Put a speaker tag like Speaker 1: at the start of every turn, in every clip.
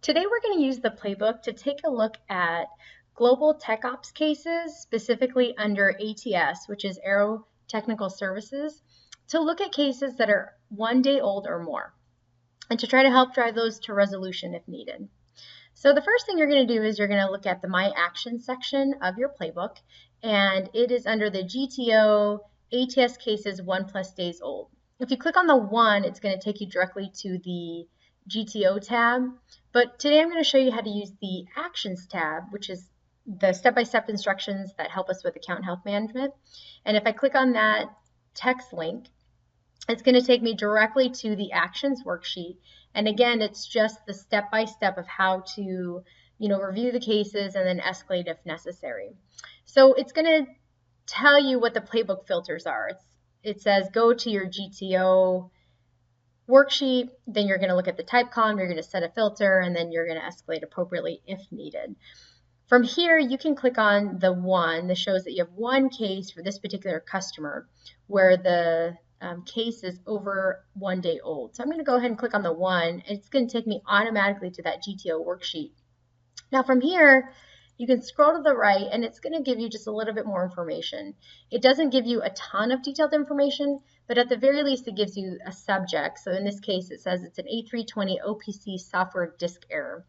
Speaker 1: Today we're going to use the playbook to take a look at global tech ops cases, specifically under ATS, which is Aero Technical Services, to look at cases that are 1 day old or more, and to try to help drive those to resolution if needed. So the first thing you're going to do is you're going to look at the My Actions section of your playbook, and it is under the GTO ATS cases 1+ days old. If you click on the 1, it's going to take you directly to the GTO tab, but today I'm going to show you how to use the Actions tab, which is the step-by-step instructions that help us with account health management. And if I click on that text link, it's going to take me directly to the Actions worksheet. And again, it's just the step-by-step of how to, review the cases and then escalate if necessary. So it's going to tell you what the playbook filters are. It says go to your GTO worksheet, then you're going to look at the type column, you're going to set a filter, and then you're going to escalate appropriately if needed. From here, you can click on the 1 that shows that you have one case for this particular customer where the case is over 1 day old. So I'm going to go ahead and click on the 1, and it's going to take me automatically to that GTO worksheet. Now from here, you can scroll to the right, and it's going to give you just a little bit more information. It doesn't give you a ton of detailed information, but at the very least, it gives you a subject. So in this case, it says it's an A320 OPC software disk error.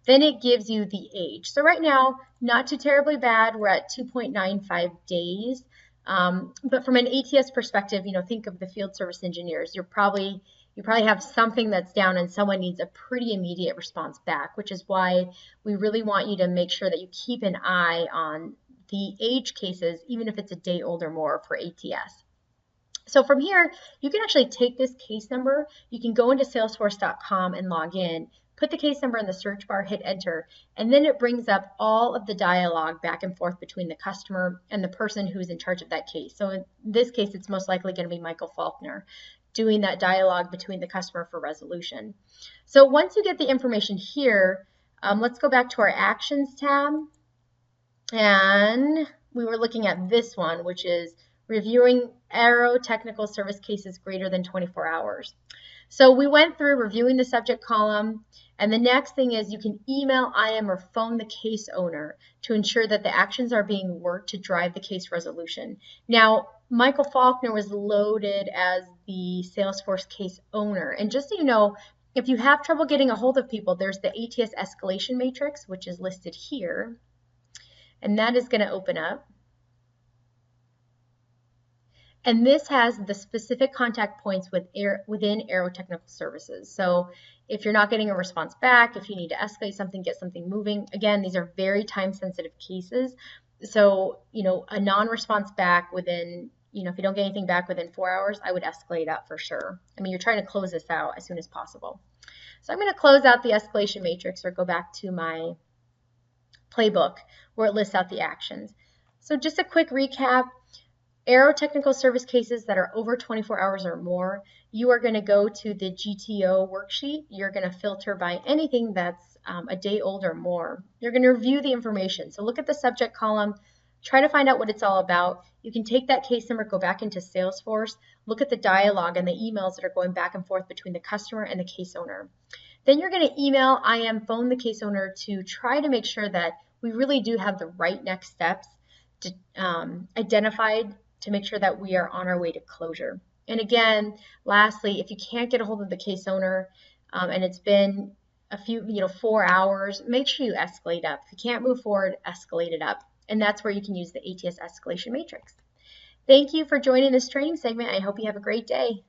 Speaker 1: Then it gives you the age. So right now, not too terribly bad. We're at 2.95 days. But from an ATS perspective, think of the field service engineers. You probably have something that's down and someone needs a pretty immediate response back, which is why we really want you to make sure that you keep an eye on the age cases, even if it's a day old or more for ATS. So from here, you can actually take this case number, you can go into salesforce.com and log in, put the case number in the search bar, hit enter, and then it brings up all of the dialogue back and forth between the customer and the person who's in charge of that case. So in this case, it's most likely going to be Michael Faulkner doing that dialogue between the customer for resolution. So once you get the information here, let's go back to our Actions tab. And we were looking at this one, which is reviewing Aero Technical Service cases greater than 24 hours. So we went through reviewing the subject column, and the next thing is you can email, IM, or phone the case owner to ensure that the actions are being worked to drive the case resolution. Now, Michael Faulkner was loaded as the Salesforce case owner, and just so you know, if you have trouble getting a hold of people, there's the ATS escalation matrix, which is listed here, and that is going to open up. And this has the specific contact points within Aero Technical Services. So if you're not getting a response back, if you need to escalate something, get something moving, again, these are very time-sensitive cases. So, a non-response back within, if you don't get anything back within 4 hours, I would escalate that for sure. I mean, you're trying to close this out as soon as possible. So I'm going to close out the escalation matrix or go back to my playbook where it lists out the actions. So just a quick recap. Aero Technical Service cases that are over 24 hours or more, you are going to go to the GTO worksheet. You're going to filter by anything that's a day old or more. You're going to review the information. So look at the subject column, try to find out what it's all about. You can take that case number, go back into Salesforce, look at the dialogue and the emails that are going back and forth between the customer and the case owner. Then you're going to email, IM, phone the case owner to try to make sure that we really do have the right next steps to, identified to make sure that we are on our way to closure. And again, lastly, if you can't get a hold of the case owner and it's been a few, 4 hours, make sure you escalate up. If you can't move forward, escalate it up. And that's where you can use the ATS escalation matrix. Thank you for joining this training segment. I hope you have a great day.